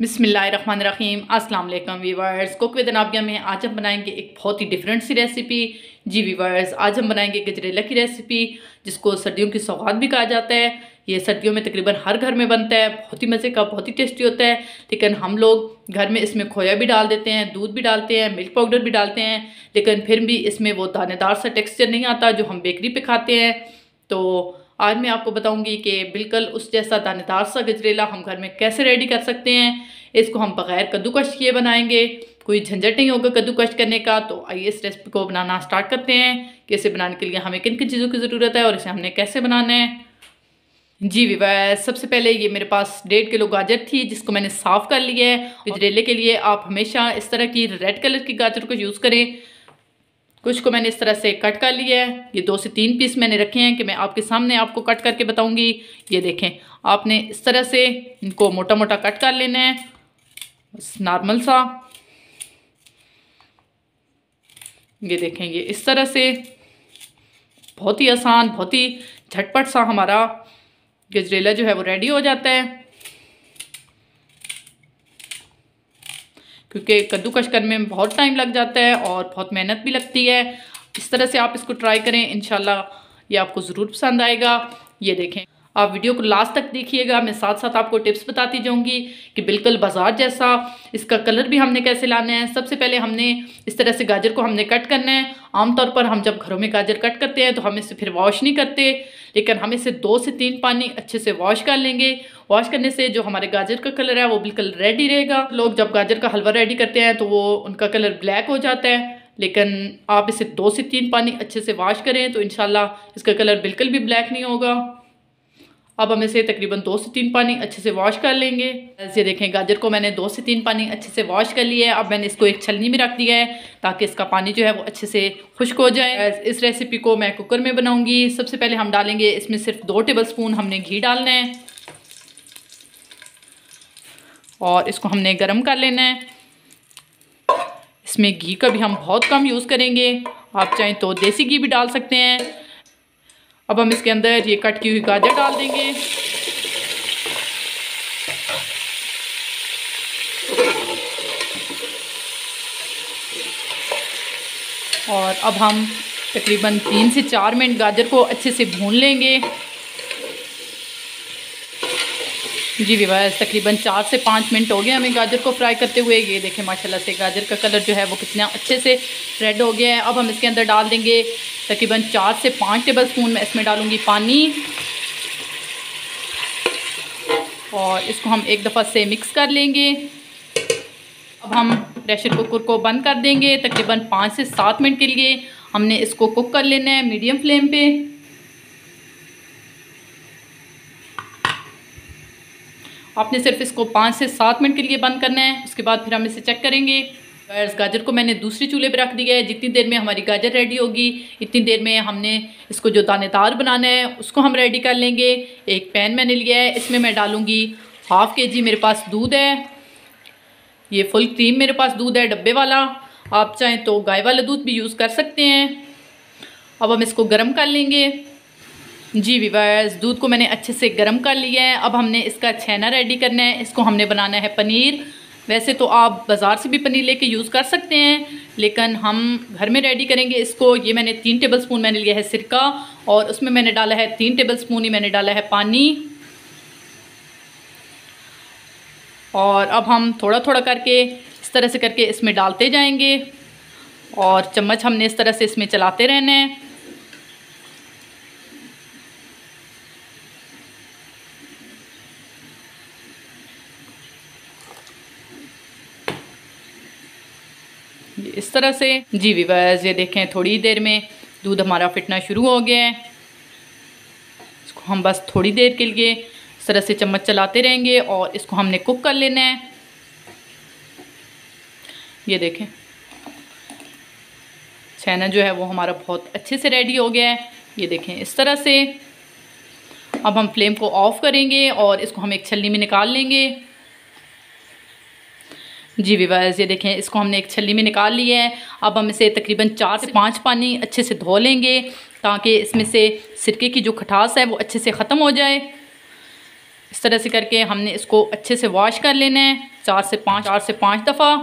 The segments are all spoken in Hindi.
बिस्मिल्लाहिर्रहमानिर्रहीम अस्सलाम वालेकुम वीवर्स। कुक विद नाबिया में आज हम बनाएंगे एक बहुत ही डिफरेंट सी रेसिपी। जी वीवर्स, आज हम बनाएंगे गजरेला की रेसिपी, जिसको सर्दियों की सौगात भी कहा जाता है। ये सर्दियों में तकरीबन हर घर में बनता है, बहुत ही मज़े का, बहुत ही टेस्टी होता है। लेकिन हम लोग घर में इसमें खोया भी डाल देते हैं, दूध भी डालते हैं, मिल्क पाउडर भी डालते हैं, लेकिन फिर भी इसमें वो दानेदार सा टेक्सचर नहीं आता जो हम बेकरी पे खाते हैं। तो आज मैं आपको बताऊंगी कि बिल्कुल उस जैसा दानेदार सा गजरेला हम घर में कैसे रेडी कर सकते हैं। इसको हम बगैर कद्दूकश किए बनाएंगे, कोई झंझट नहीं होगा कद्दूकश करने का। तो आइए इस रेसिपी को बनाना स्टार्ट करते हैं कि इसे बनाने के लिए हमें किन किन चीज़ों की ज़रूरत है और इसे हमने कैसे बनाना है। जी विवास, सबसे पहले ये मेरे पास 1.5 किलो गाजर थी, जिसको मैंने साफ़ कर लिया है। गजरेले के लिए आप हमेशा इस तरह की रेड कलर की गाजर को यूज़ करें। कुछ को मैंने इस तरह से कट कर लिया है। ये 2 से 3 पीस मैंने रखे हैं कि मैं आपके सामने आपको कट करके बताऊंगी। ये देखें, आपने इस तरह से इनको मोटा मोटा कट कर लेना है, बस नॉर्मल सा। ये देखें, ये इस तरह से बहुत ही आसान, बहुत ही झटपट सा हमारा गजरेला जो है वो रेडी हो जाता है। क्योंकि कद्दूकश करने में बहुत टाइम लग जाता है और बहुत मेहनत भी लगती है। इस तरह से आप इसको ट्राई करें, इंशाल्लाह ये आपको ज़रूर पसंद आएगा। ये देखें, आप वीडियो को लास्ट तक देखिएगा, मैं साथ साथ आपको टिप्स बताती जाऊंगी कि बिल्कुल बाजार जैसा इसका कलर भी हमने कैसे लाना है। सबसे पहले हमने इस तरह से गाजर को हमने कट करना है। आमतौर पर हम जब घरों में गाजर कट करते हैं तो हम इसे फिर वॉश नहीं करते, लेकिन हम इसे 2 से 3 पानी अच्छे से वॉश कर लेंगे। वॉश करने से जो हमारे गाजर का कलर है वो बिल्कुल रेड ही रहेगा। लोग जब गाजर का हलवा रेडी करते हैं तो वो उनका कलर ब्लैक हो जाता है, लेकिन आप इसे 2 से 3 पानी अच्छे से वॉश करें तो इंशाल्लाह इसका कलर बिल्कुल भी ब्लैक नहीं होगा। अब हम इसे तकरीबन 2 से 3 पानी अच्छे से वॉश कर लेंगे। ये देखें, गाजर को मैंने 2 से 3 पानी अच्छे से वॉश कर लिया है। अब मैंने इसको एक छलनी में रख दिया है ताकि इसका पानी जो है वो अच्छे से खुश्क हो जाए। इस रेसिपी को मैं कुकर में बनाऊंगी। सबसे पहले हम डालेंगे इसमें सिर्फ 2 टेबलस्पून हमने घी डालना है और इसको हमने गर्म कर लेना है। इसमें घी का भी हम बहुत कम यूज़ करेंगे, आप चाहें तो देसी घी भी डाल सकते हैं। अब हम इसके अंदर ये कट की हुई गाजर डाल देंगे। और अब हम तकरीबन 3 से 4 मिनट गाजर को अच्छे से भून लेंगे। जी विवास, तकरीबन 4 से 5 मिनट हो गए हमें गाजर को फ्राई करते हुए। ये देखें, माशाल्लाह से गाजर का कलर जो है वो कितना अच्छे से रेड हो गया है। अब हम इसके अंदर डाल देंगे तकरीबन 4 से 5 टेबलस्पून मैं इसमें डालूंगी पानी और इसको हम एक दफ़ा से मिक्स कर लेंगे। अब हम प्रेशर कुकर को बंद कर देंगे। तकरीबन 5 से 7 मिनट के लिए हमने इसको कुक कर लेना है मीडियम फ्लेम पे। आपने सिर्फ इसको 5 से 7 मिनट के लिए बंद करना है, उसके बाद फिर हम इसे चेक करेंगे। गाजर को मैंने दूसरी चूल्हे पे रख दिया है। जितनी देर में हमारी गाजर रेडी होगी इतनी देर में हमने इसको जो दानेदार बनाना है उसको हम रेडी कर लेंगे। एक पैन मैंने लिया है, इसमें मैं डालूँगी 1/2 kg मेरे पास दूध है। ये फुल क्रीम मेरे पास दूध है, डब्बे वाला। आप चाहें तो गाय वाला दूध भी यूज़ कर सकते हैं। अब हम इसको गर्म कर लेंगे। जी विवास, दूध को मैंने अच्छे से गर्म कर लिया है। अब हमने इसका छेना रेडी करना है। इसको हमने बनाना है पनीर। वैसे तो आप बाज़ार से भी पनीर लेके यूज़ कर सकते हैं, लेकिन हम घर में रेडी करेंगे इसको। ये मैंने 3 टेबलस्पून मैंने लिया है सिरका और उसमें मैंने डाला है 3 टेबलस्पून ही मैंने डाला है पानी। और अब हम थोड़ा थोड़ा करके इस तरह से करके इसमें डालते जाएंगे और चम्मच हमने इस तरह से इसमें चलाते रहना है। इस तरह से। जी विवास, ये देखें, थोड़ी देर में दूध हमारा फिटना शुरू हो गया है। इसको हम बस थोड़ी देर के लिए इस तरह से चम्मच चलाते रहेंगे और इसको हमने कुक कर लेना है। ये देखें, छेना जो है वो हमारा बहुत अच्छे से रेडी हो गया है। ये देखें इस तरह से। अब हम फ्लेम को ऑफ करेंगे और इसको हम एक छलनी में निकाल लेंगे। जी विवास, ये देखें, इसको हमने एक छलनी में निकाल लिया है। अब हम इसे तकरीबन 4 से 5 पानी अच्छे से धो लेंगे ताकि इसमें से सिरके की जो खटास है वो अच्छे से ख़त्म हो जाए। इस तरह से करके हमने इसको अच्छे से वॉश कर लेना है 4 से 5 दफ़ा।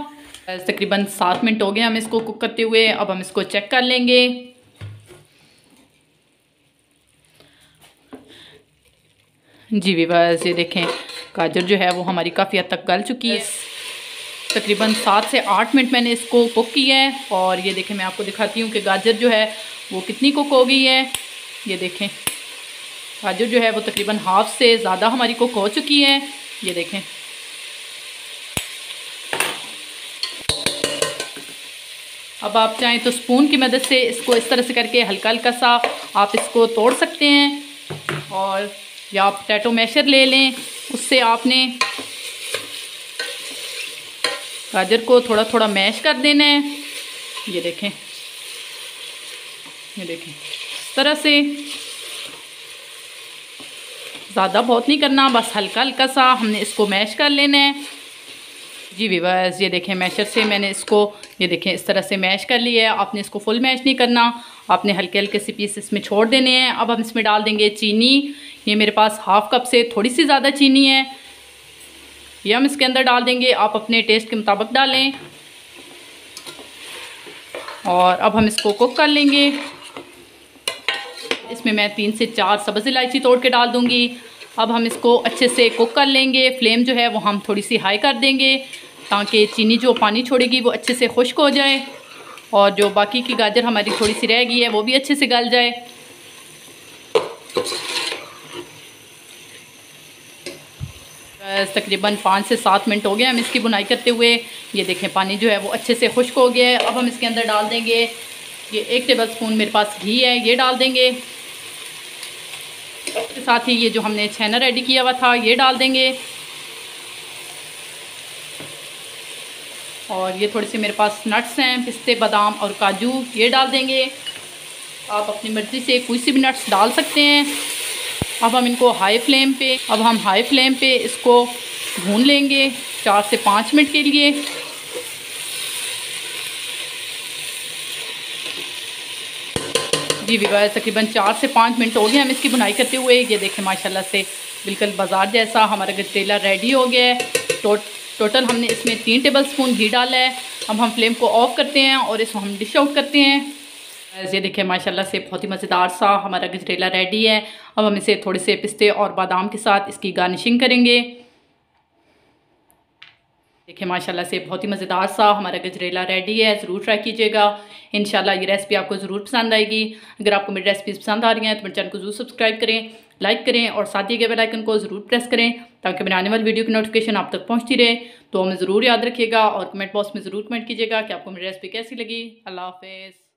तकरीबन 7 मिनट हो गए हम इसको कुक करते हुए। अब हम इसको चेक कर लेंगे। जी व्यूअर्स, ये देखें गाजर जो है वो हमारी काफ़ी हद तक गल चुकी है। तकरीबन 7 से 8 मिनट मैंने इसको कुक किया है। और ये देखें मैं आपको दिखाती हूँ कि गाजर जो है वो कितनी कुक हो गई है। ये देखें गाजर जो है वो तकरीबन हाफ से ज़्यादा हमारी कुक हो चुकी है। ये देखें अब आप चाहें तो स्पून की मदद से इसको इस तरह से करके हल्का हल्का सा आप इसको तोड़ सकते हैं। और या आप पोटैटो मैशर ले लें, उससे आपने गाजर को थोड़ा थोड़ा मैश कर देना है। ये देखें इस तरह से, ज़्यादा बहुत नहीं करना, बस हल्का हल्का सा हमने इसको मैश कर लेना है। जी व्यूअर्स, ये देखें मैशर से मैंने इसको ये देखें इस तरह से मैश कर लिया है। आपने इसको फुल मैश नहीं करना, आपने हल्के हल्के से पीस इसमें छोड़ देने हैं। अब हम इसमें डाल देंगे चीनी। ये मेरे पास हाफ कप से थोड़ी सी ज़्यादा चीनी है, ये हम इसके अंदर डाल देंगे। आप अपने टेस्ट के मुताबिक डालें। और अब हम इसको कुक कर लेंगे। इसमें मैं 3 से 4 सब्ज़ इलायची तोड़ के डाल दूँगी। अब हम इसको अच्छे से कुक कर लेंगे। फ्लेम जो है वो हम थोड़ी सी हाई कर देंगे ताकि चीनी जो पानी छोड़ेगी वो अच्छे से खुश्क हो जाए और जो बाकी की गाजर हमारी थोड़ी सी रह गई है वो भी अच्छे से गल जाए। तकरीबन 5 से 7 मिनट हो गए हम इसकी बुनाई करते हुए। ये देखें पानी जो है वो अच्छे से खुश्क हो गया है। अब हम इसके अंदर डाल देंगे ये 1 टेबल स्पून मेरे पास घी है, ये डाल देंगे। इसके साथ ही ये जो हमने छेना रेडी किया हुआ था ये डाल देंगे। और ये थोड़े से मेरे पास नट्स हैं, पिस्ते, बादाम और काजू, ये डाल देंगे। आप अपनी मर्ज़ी से कोई सी भी नट्स डाल सकते हैं। अब हम इनको हाई फ्लेम पे इसको भून लेंगे 4 से 5 मिनट के लिए। जी व्यूअर्स, तकरीबन 4 से 5 मिनट हो गए हम इसकी बुनाई करते हुए। ये देखें माशाल्लाह से बिल्कुल बाजार जैसा हमारा गजरेला रेडी हो गया है। टोटल हमने इसमें 3 टेबल स्पून घी डाला है। अब हम फ्लेम को ऑफ करते हैं और इसको हम डिश आउट करते हैं। ये देखें माशाल्लाह से बहुत ही मज़ेदार सा हमारा गजरेला रेडी है। अब हम इसे थोड़े से पिस्ते और बादाम के साथ इसकी गार्निशिंग करेंगे। देखिए माशाल्लाह से बहुत ही मज़ेदार सा हमारा गजरेला रेडी है। ज़रूर ट्राई कीजिएगा, इंशाल्लाह ये रेसिपी आपको ज़रूर पसंद आएगी। अगर आपको मेरी रेसिपीज़ पसंद आ रही हैं तो मेरे चैनल को ज़रूर सब्सक्राइब करें, लाइक करें और साथ ही के बेल आइकन को ज़रूर प्रेस करें ताकि मेरे आने वाली वीडियो की नोटिफिकेशन आप तक पहुँचती रहे। तो हमें ज़रूर याद रखिएगा और कमेंट बॉक्स में ज़रूर कमेंट कीजिएगा कि आपको मेरी रेसिपी कैसी लगी। अल्लाह हाफ़िज़।